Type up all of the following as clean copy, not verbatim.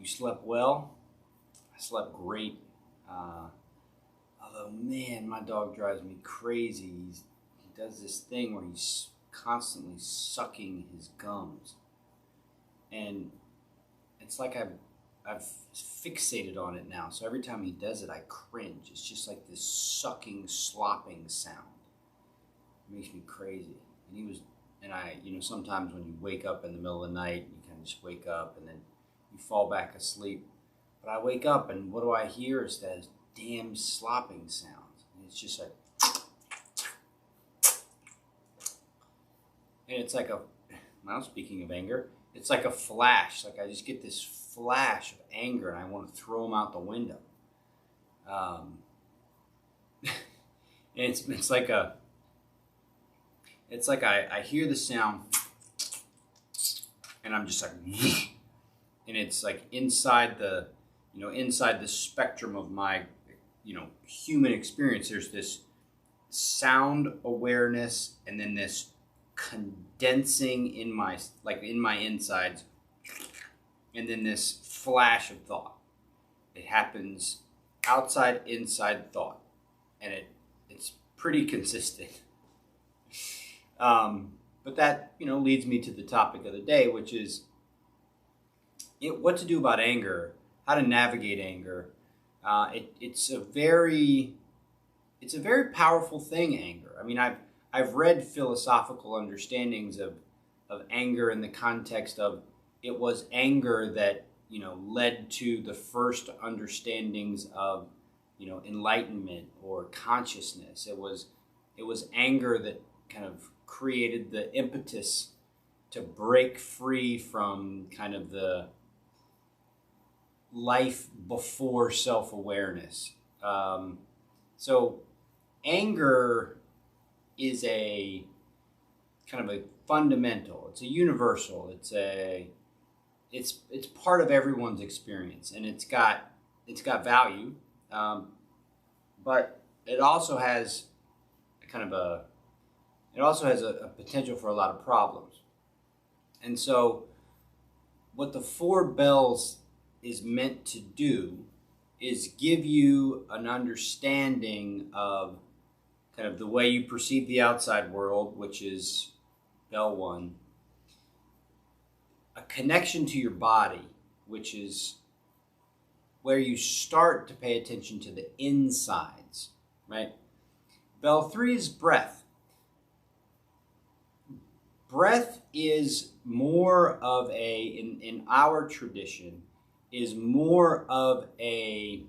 You slept well? I slept great. Although, man, my dog drives me crazy. He does this thing where he's constantly sucking his gums. And it's like I've fixated on it now. So every time he does it, I cringe. It's just like this sucking, slopping sound. It makes me crazy. Sometimes when you wake up in the middle of the night, you kind of just wake up and then you fall back asleep. But I wake up and what do I hear is that damn slopping sounds. And it's just like, and it's like speaking of anger, it's like a flash. Like I just get this flash of anger and I want to throw him out the window. And it's like I hear the sound and I'm just like, and it's like inside the spectrum of my, human experience, there's this sound awareness and then this condensing in my insides and then this flash of thought. It happens outside, inside thought, and it's pretty consistent. But that, leads me to the topic of the day, which is what to do about anger, how to navigate anger. It's a very powerful thing, anger. I mean, I've read philosophical understandings of anger in the context of it was anger that, led to the first understandings of, enlightenment or consciousness. It was anger that kind of created the impetus to break free from kind of the life before self-awareness. So anger is a kind of a fundamental, it's a universal, it's part of everyone's experience, and it's got value, but it also has a potential for a lot of problems. And so what the 4 bells is meant to do is give you an understanding of kind of the way you perceive the outside world, which is bell 1, a connection to your body, which is where you start to pay attention to the insides, right? Bell 3 is breath. Breath is more of in our tradition, is more of a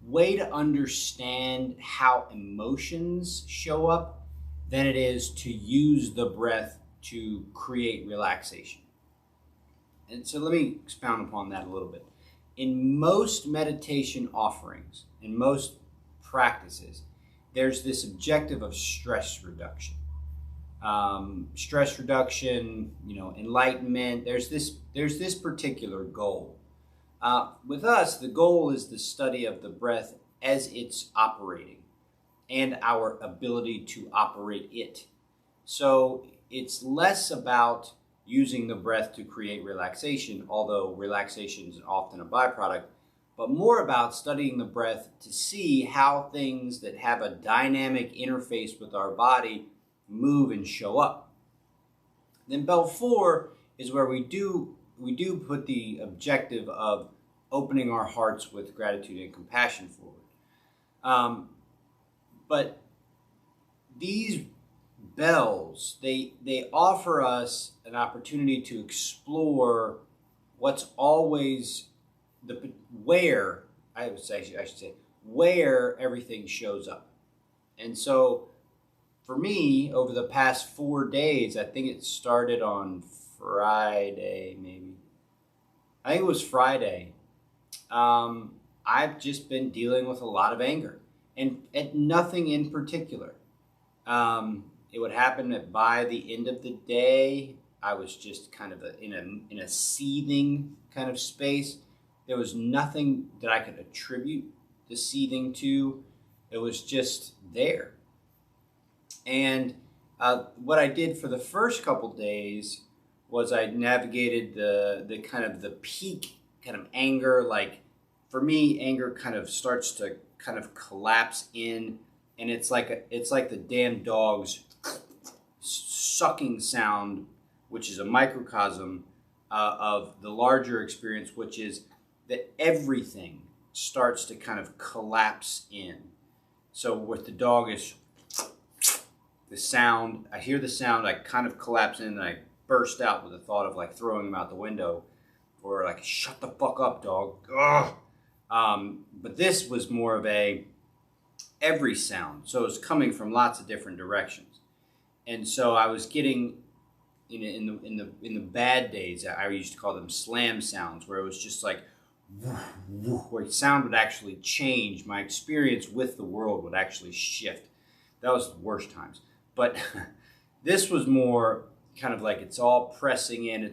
way to understand how emotions show up than it is to use the breath to create relaxation. And so let me expound upon that a little bit. In most meditation offerings, in most practices, there's this objective of stress reduction. Enlightenment. There's this particular goal. With us, the goal is the study of the breath as it's operating and our ability to operate it. So it's less about using the breath to create relaxation, although relaxation is often a byproduct, but more about studying the breath to see how things that have a dynamic interface with our body move and show up. Then bell 4 is where we do put the objective of opening our hearts with gratitude and compassion forward. But these bells, they offer us an opportunity to explore what's always where everything shows up. And so for me, over the past 4 days, I think it started on Friday, maybe. I think it was Friday. I've just been dealing with a lot of anger, and at nothing in particular. It would happen that by the end of the day, I was just kind of in a seething kind of space. There was nothing that I could attribute the seething to. It was just there. And what I did for the first couple days was I navigated the kind of the peak kind of anger. Like for me, anger kind of starts to kind of collapse in, and it's like the damn dog's sucking sound, which is a microcosm of the larger experience, which is that everything starts to kind of collapse in. So with the dog is the sound, I hear the sound, I kind of collapse in, and I burst out with the thought of like throwing him out the window, or like, shut the fuck up, dog. Ugh. But this was more of a every sound, so it's coming from lots of different directions, and so I was getting in the bad days, I used to call them slam sounds, where it was just like where sound would actually change. My experience with the world would actually shift. That was the worst times. But this was more kind of like it's all pressing in,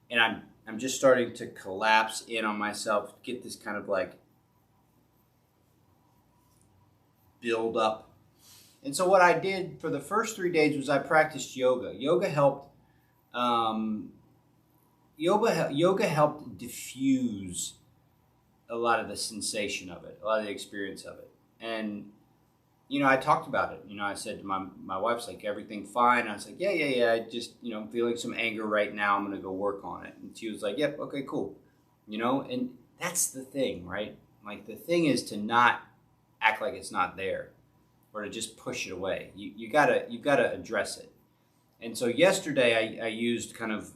and I'm just starting to collapse in on myself, get this kind of like build up. And so what I did for the first 3 days was I practiced yoga. Yoga helped diffuse a lot of the sensation of it, a lot of the experience of it. And I talked about it. I said to my wife's like, everything fine? I was like, yeah. I just, I'm feeling some anger right now. I'm going to go work on it. And she was like, yep, okay, cool. And that's the thing, right? Like the thing is to not act like it's not there, or to just push it away. You gotta address it. And so yesterday I used kind of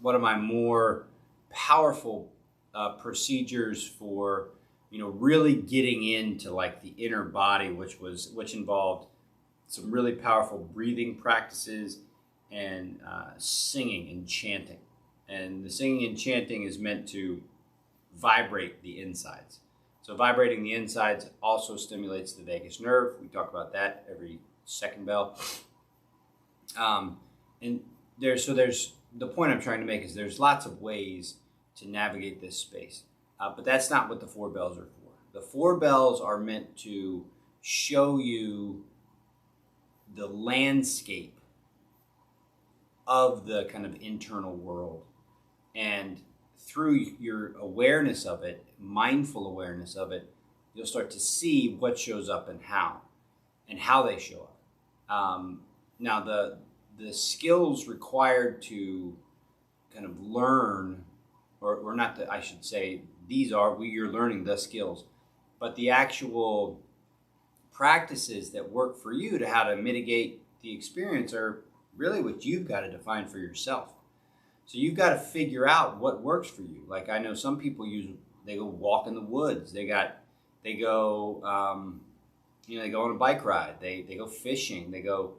one of my more powerful procedures for really getting into like the inner body, which involved some really powerful breathing practices and singing and chanting. And the singing and chanting is meant to vibrate the insides. So vibrating the insides also stimulates the vagus nerve. We talk about that every second bell. And there's the point I'm trying to make is there's lots of ways to navigate this space. But that's not what the 4 bells are for. The 4 bells are meant to show you the landscape of the kind of internal world. And through your awareness of it, mindful awareness of it, you'll start to see what shows up and how they show up. Now, the skills required to kind of learn, or not that I should say, you're learning the skills, but the actual practices that work for you to how to mitigate the experience are really what you've got to define for yourself. So you've got to figure out what works for you. Like I know some people they go walk in the woods. They go on a bike ride. They go fishing. They go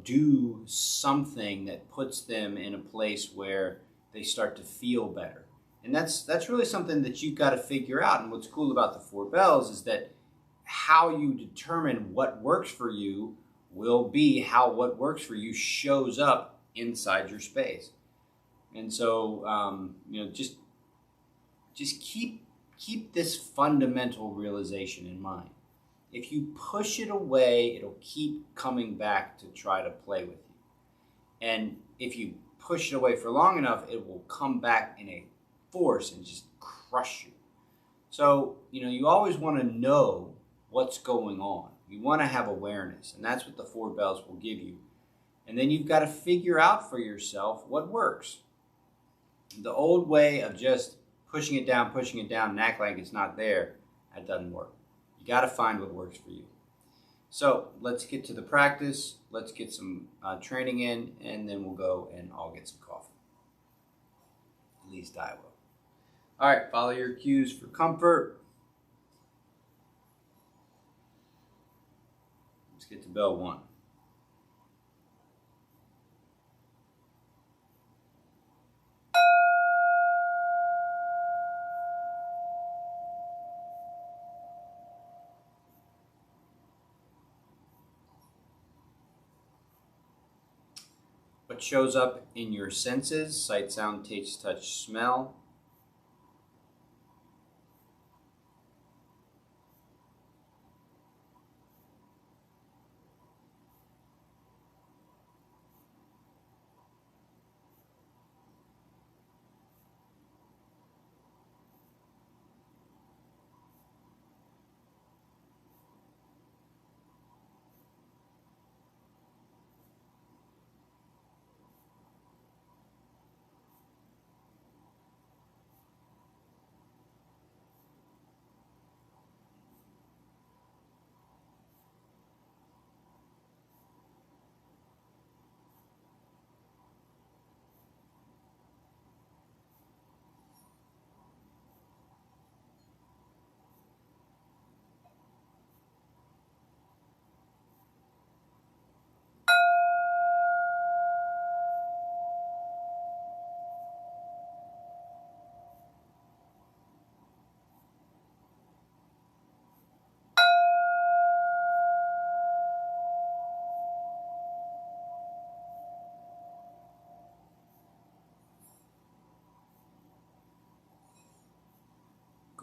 do something that puts them in a place where they start to feel better. And that's really something that you've got to figure out. And what's cool about the 4 bells is that how you determine what works for you will be how what works for you shows up inside your space. And so, just keep this fundamental realization in mind. If you push it away, it'll keep coming back to try to play with you. And if you push it away for long enough, it will come back in a force and just crush you. So, you always want to know what's going on. You want to have awareness, and that's what the 4 bells will give you. And then you've got to figure out for yourself what works. The old way of just pushing it down, and act like it's not there, that doesn't work. You got to find what works for you. So let's get to the practice. Let's get some training in, and then we'll go and I'll get some coffee. At least I will. All right, follow your cues for comfort. Let's get to bell 1. What shows up in your senses: sight, sound, taste, touch, smell.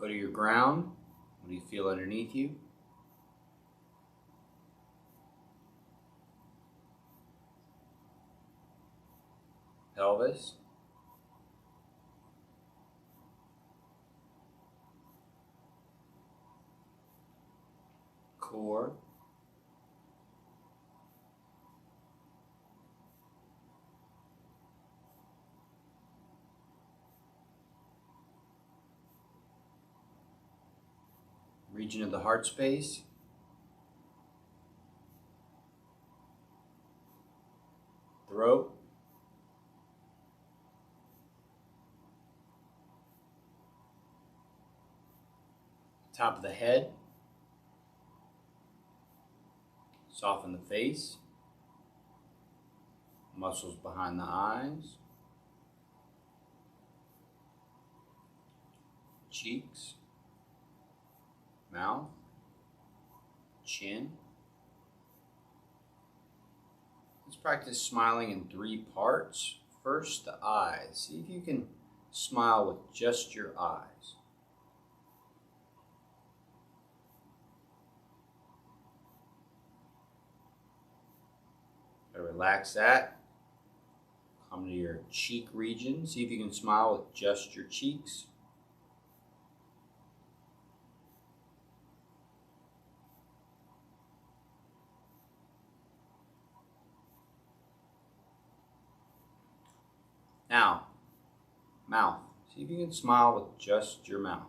Foot of your ground. What do you feel underneath you? Pelvis. Core. Region of the heart space. Throat. Top of the head. Soften the face. Muscles behind the eyes. Cheeks. Mouth. Chin. Let's practice smiling in 3 parts. First, the eyes. See if you can smile with just your eyes. Relax that. Come to your cheek region. See if you can smile with just your cheeks. Now, mouth. See if you can smile with just your mouth.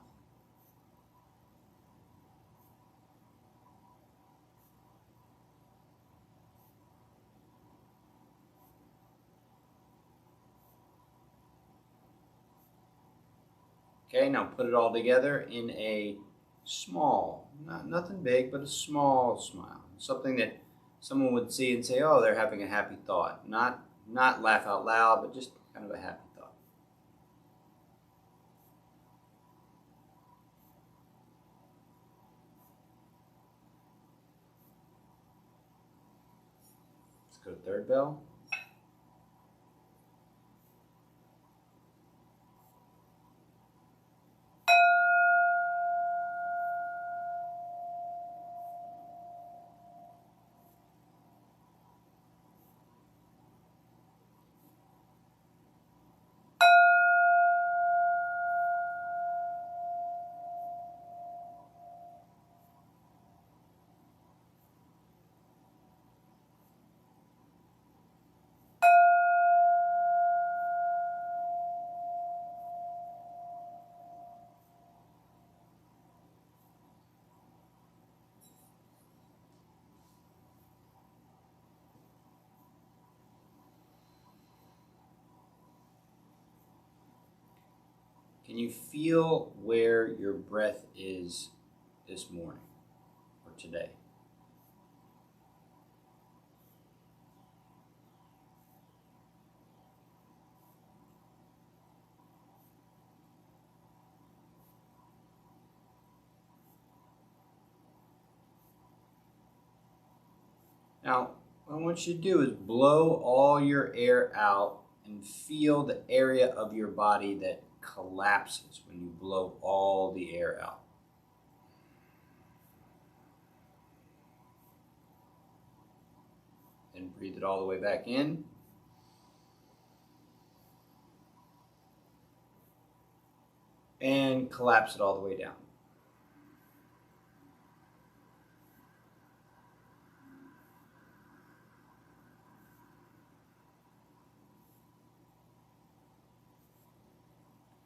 Okay, now put it all together in a small, nothing big, but a small smile. Something that someone would see and say, oh, they're having a happy thought. Not laugh out loud, but just kind of a happy thought. Let's go to third bell. Can you feel where your breath is this morning or today? Now, what I want you to do is blow all your air out and feel the area of your body that collapses when you blow all the air out. Then breathe it all the way back in. And collapse it all the way down.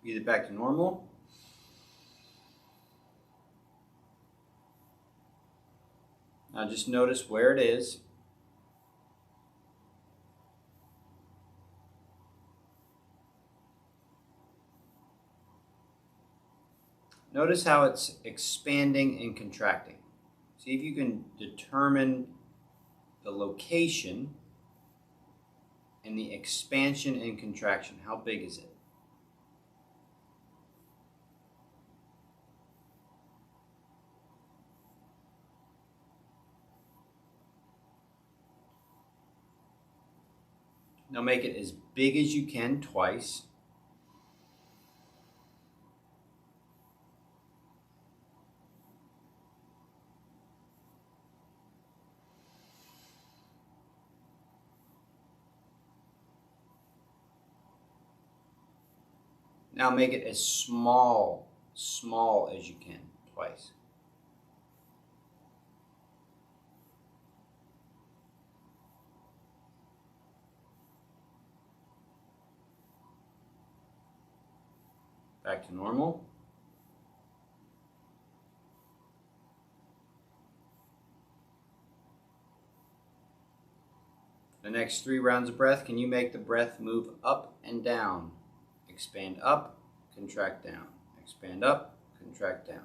Breathe it back to normal. Now just notice where it is. Notice how it's expanding and contracting. See if you can determine the location and the expansion and contraction. How big is it? Now make it as big as you can twice. Now make it as small as you can, twice. Back to normal. The next 3 rounds of breath, can you make the breath move up and down? Expand up, contract down. Expand up, contract down.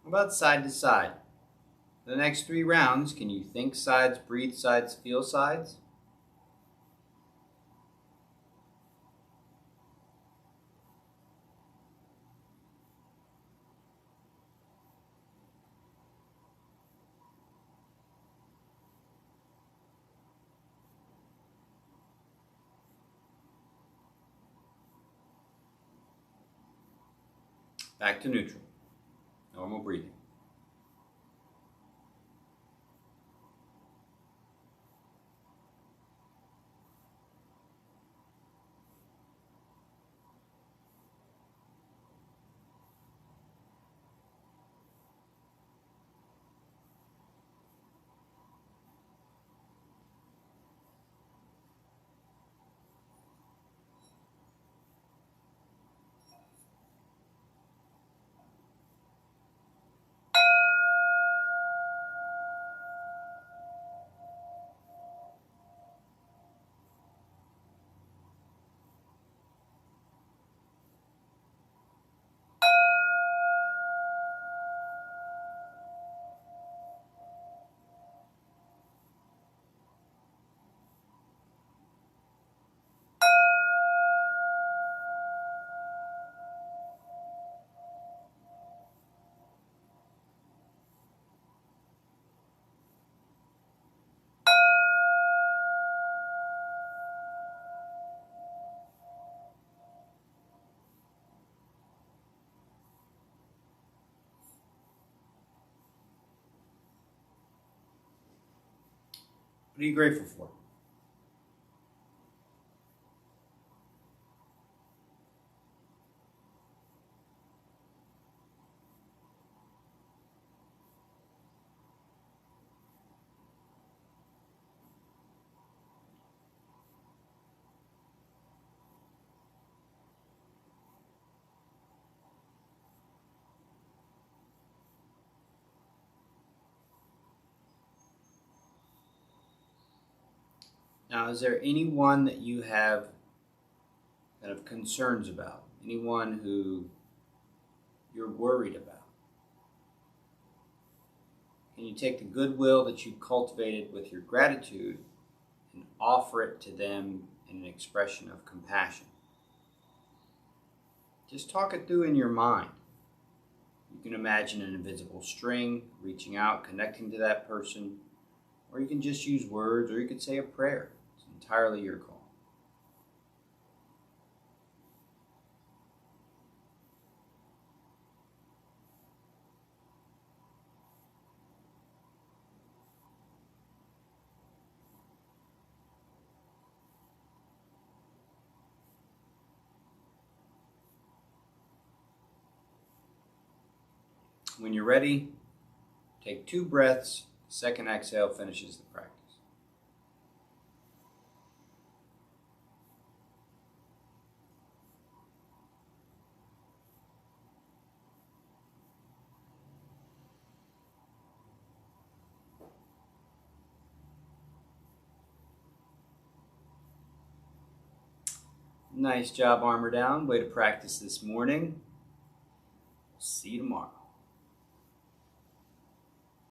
How about side to side? The next 3 rounds, can you think sides, breathe sides, feel sides? Back to neutral. Normal breathing. What are you grateful for? Now, is there anyone that you have kind of concerns about? Anyone who you're worried about? Can you take the goodwill that you cultivated with your gratitude and offer it to them in an expression of compassion? Just talk it through in your mind. You can imagine an invisible string reaching out, connecting to that person, or you can just use words, or you could say a prayer. It's entirely your call. When you're ready, take 2 breaths. Second exhale finishes the practice. Nice job, Armor Down. Way to practice this morning. See you tomorrow.